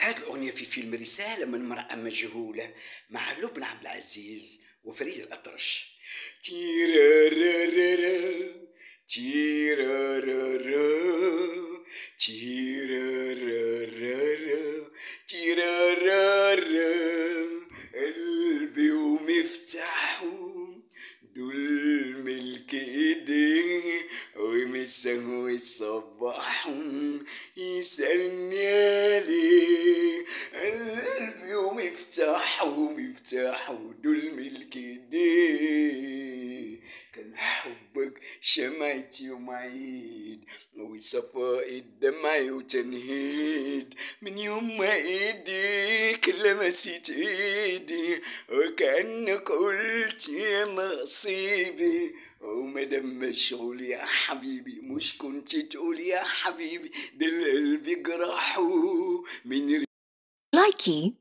هذه الأغنية في فيلم رسالة من امرأة مجهولة مع لبنى عبد العزيز وفريد الأطرش. تيرارارارا تيرارارا تيرارارارا تيرارارا قلبي ومفتاحه دول ملك ايديه ومسه والصباح يسألني عليه. قلبي ومفتاحه دول ملك ايديه. كان حبك شمعتي يوم عيد وصفاء الدمع وتنهيد من يوم ما ايديك لمست ايدي وكأنك قلت يا نصيبي. ومادام مشغول يا حبيبي مش كنت تقول يا حبيبي ده القلب جراحه من Likey